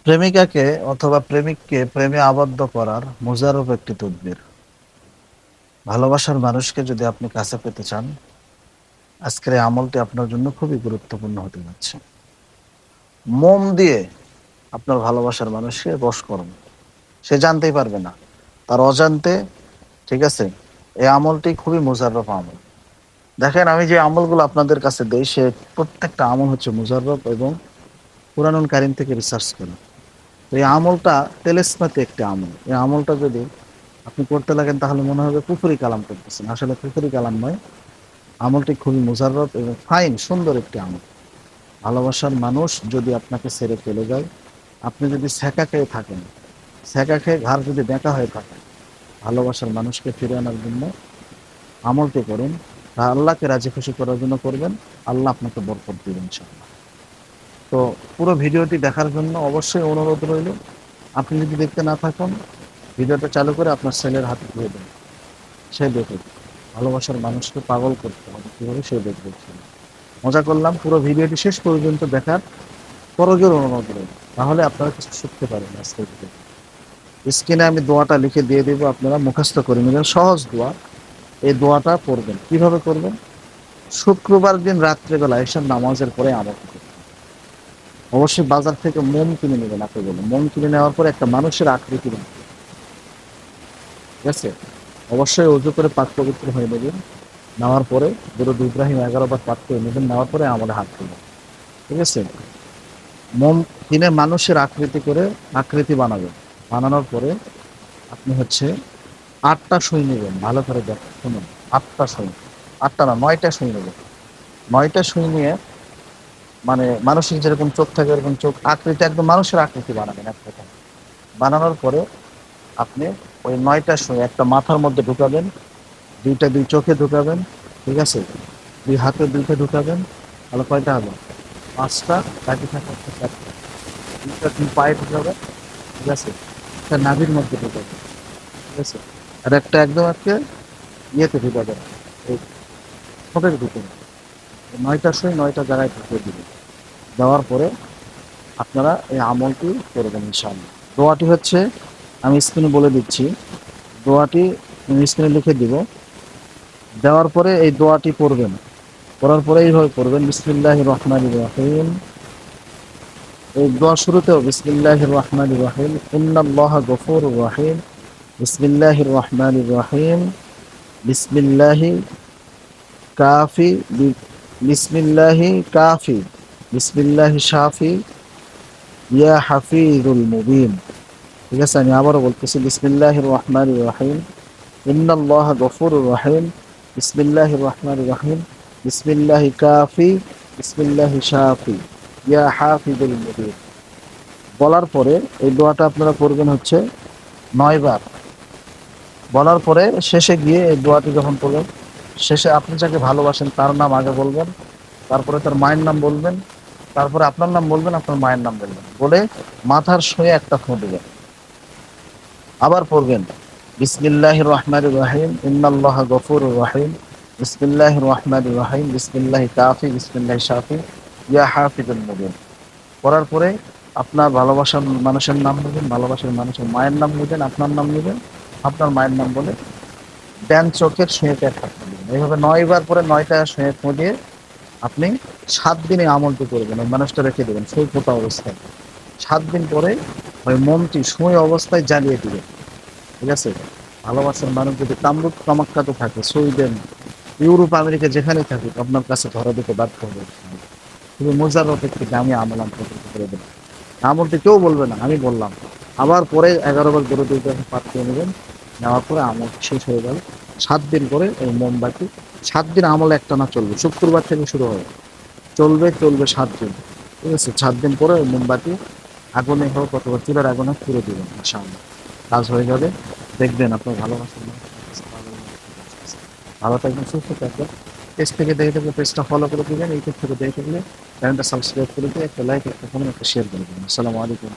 প্রেমিকাকে অথবা প্রেমিককে প্রেমে আবদ্ধ করার মুজাররব একটি তদবির। ভালোবাসার মানুষকে যদি আপনি কাছে পেতে চান, আজকের এই আমলটি আপনার জন্য খুবই গুরুত্বপূর্ণ হতে যাচ্ছে। মন দিয়ে আপনার ভালোবাসার মানুষকে বশ করুন, সে জানতেই পারবে না, তার অজান্তে। ঠিক আছে, এই আমলটি খুবই মুজাররব আমল। দেখেন, আমি যে আমলগুলো আপনাদের কাছে দেই, সে প্রত্যেকটা আমল হচ্ছে মুজাররব এবং কুরআনুল কারীম থেকে রিসার্চ করা। তো এই আমলটা তেলেসমাতি একটি আমল। এই আমলটা যদি আপনি করতে লাগেন তাহলে মনে হবে কুফরি কালাম করতেছেন, আসলে কুফরি কালাম নয়। আমলটি খুবই মুজাররব এবং ফাইন, সুন্দর একটি আমল। ভালোবাসার মানুষ যদি আপনাকে ছেড়ে চলে যায়, আপনি যদি ছ্যাঁকা খেয়ে থাকেন, ছ্যাঁকা খেয়ে ঘাড় যদি বেঁকা হয়ে থাকে, ভালোবাসার মানুষকে ফিরে আনার জন্য আমলটি করুন। তা আল্লাহকে রাজি খুশি করার জন্য করবেন, আল্লাহ আপনাকে বরকত দিবেন ইনশাআল্লাহ। তো পুরো ভিডিওটি দেখার জন্য অবশ্যই অনুরোধ রইল। আপনি যদি দেখতে না থাকুন, ভিডিওটা চালু করে আপনার ছেলের হাতে দিয়ে দেন, সে দেখে। ভালোবাসার মানুষকে পাগল করতে হবে কীভাবে, সে দেখবে। মজা করলাম, পুরো ভিডিওটি শেষ পর্যন্ত দেখার করজোর অনুরোধ রইল, তাহলে আপনারা কিছু শিখতে পারেন আজকের ভিডিও। স্ক্রিনে আমি দোয়াটা লিখে দিয়ে দেবো, আপনারা মুখস্থ করে নেবেন, সহজ দোয়া। এই দোয়াটা পড়বেন। কিভাবে করবেন? শুক্রবার দিন রাত্রেবেলা এসব নামাজের পরে আমল করবেন। অবশ্যই বাজার থেকে মোম কিনে নেবেন। আপনি বলেন, মোম কিনে নেওয়ার পরে একটা মানুষের আকৃতি বানাবেন। ঠিক আছে, অবশ্যই অজু করে পাক পবিত্র হয়ে নেবেন। নেওয়ার পরে দুরূদ ইব্রাহিম 11 বার পাঠ করে নেবেন। নেওয়ার পরে আমাদের হাত তুলবেন। ঠিক আছে, মোম কিনে মানুষের আকৃতি করে আকৃতি বানাবেন। বানানোর পরে আপনি হচ্ছে 8টা সুই নেবেন। ভালো করে দেখুন, শুনুন। 8টা সুই, 8টা না, 9টা সুই নেবেন। 9টা সুই নিয়ে, মানে মানুষের যেরকম চোখ থাকে এরকম চোখ আকৃতি, একদম মানুষের আকৃতি বানাবেন এক কথা। বানানোর পরে আপনি ওই 9টা সুই একটা মাথার মধ্যে ঢুকাবেন, দুইটা দুই চোখে ঢুকাবেন। ঠিক আছে, দুই হাতে দুইটা ঢুকাবেন। তাহলে কয়টা হবে? 5টা। বাকি থাকে একটা 4টা। দুইটা দুই পায়ে ঢুকাবেন। ঠিক আছে, একটা নাভির মধ্যে ঢুকাবেন। ঠিক আছে, আর একটা একদম আজকে ইয়েতে ঢুকাবেন, এই ঠোঁটের ভিতরে। 9টা সুই 9টা জায়গায় ঢুকিয়ে দিবেন। দেওয়ার পরে আপনারা এই আমলটি করবেন ইনশাআল্লাহ। দোয়াটি হচ্ছে, আমি স্ক্রিনে বলে দিচ্ছি, দোয়াটি আমি স্ক্রিনে লিখে দিব। দেওয়ার পরে এই দোয়াটি পড়বেন। পড়ার পরে এইভাবে পড়বেন, বিসমিল্লাহির রহমানির রহিম। এই দোয়া শুরুতেও বিসমিল্লাহির রহমানির রহিম, ইন্নাল্লাহা গফুরুর রহিম, বিসমিল্লাহির রহমানির রহিম, বিসমিল্লাহি কাফি, বিসমিল্লাহি কাফি, বিসমিল্লাহি শাফি, ইয়া হাফিজুল মুবিন। ঠিক আছে, আমি আবারও বলতেছি, বিসমিল্লাহির রহমানির রহিম, ইন্নাল্লাহা গফুরুর রহিম, বিসমিল্লাহির রহমানির রহিম, বিসমিল্লাহি কাফি, বিসমিল্লাহি শাফি, ইয়া হাফিজুল মুবিন। বলার পরে এই দোয়াটা আপনারা করবেন হচ্ছে 9 বার। বলার পরে শেষে গিয়ে এই দোয়াটি যখন করবেন, শেষে আপনি যাকে ভালোবাসেন তার নাম আগে বলবেন, তারপরে তার মায়ের নাম বলবেন, তারপরে আপনার নাম বলবেন, আপনার মায়ের নাম বলবেন, বলে মাথার শুয়ে একটা ফোঁ দিবেন। আবার পড়বেন, বিসমিল্লাহির রহমানির রহিম, ইন্নাল্লাহা গফুরুর রহিম, বিসমিল্লাহির রহমানির রহিম, বিসমিল্লাহি কাফি, বিসমিল্লাহি শাফি, ইয়া হাফিজুল মুবিন। করার পরে আপনার ভালোবাসার মানুষের নাম নেবেন, ভালোবাসার মানুষের মায়ের নাম নেবেন, আপনার নাম নেবেন, আপনার মায়ের নাম বলে ডান চোখের সুঁয়েতে একটা ফোঁ দিবেন। এইভাবে 9 বার পরে 9টা সুঁয়ে ফোঁ দিয়ে আপনি 7 দিনে আমলটি করবেন। ওই মানুষটা রেখে দেবেন সুই ফোঁটা অবস্থায়। 7 দিন পরে ওই মোমটি সুই অবস্থায় জ্বালিয়ে দিবেন। ঠিক আছে, ভালোবাসার মানুষ যদি কামরূপ কামাক্কাতে থাকে, সুইডেন, ইউরোপ, আমেরিকা যেখানে থাকুক, আপনার কাছে ধরা দিতে বাধ্য হবে। শুধু মোজাররফ একটি দামি আমল আপনাদেরকে করে দেবেন। আমলটি কেউ বলবে না, আমি বললাম। আবার পরে 11 বার দরুদ ইব্রাহিম পাঠ করে নেবেন। নেওয়ার পরে আমল শেষ হয়ে গেল। 7 দিন পরে এই মোমবাতি, 7 দিন আমল একটানা চলবে, শুক্রবার থেকে শুরু হবে, চলবে চলবে 7 দিন। ঠিক আছে, 7 দিন পরে ওই মোমবাতি আগুনে হোক অথবা চুলার আগুনে পুড়ে দিবেন ইনশাআল্লাহ। কাজ হয়ে যাবে। দেখবেন আপনার ভালোবাসার মানুষ আপনার কাছে পাগল হয়ে যাবে। ভালো থাকবেন, সুস্থ থাকবেন। পেজ থেকে দেখে থাকলে পেজটা ফলো করে দিবেন, ইউটিউব থেকে দেখে থাকলে চ্যানেলটা সাবস্ক্রাইব করে দিয়ে একটা লাইক, একটা কমেন্ট, একটা শেয়ার করে দেবেন। আসসালামু আলাইকুম।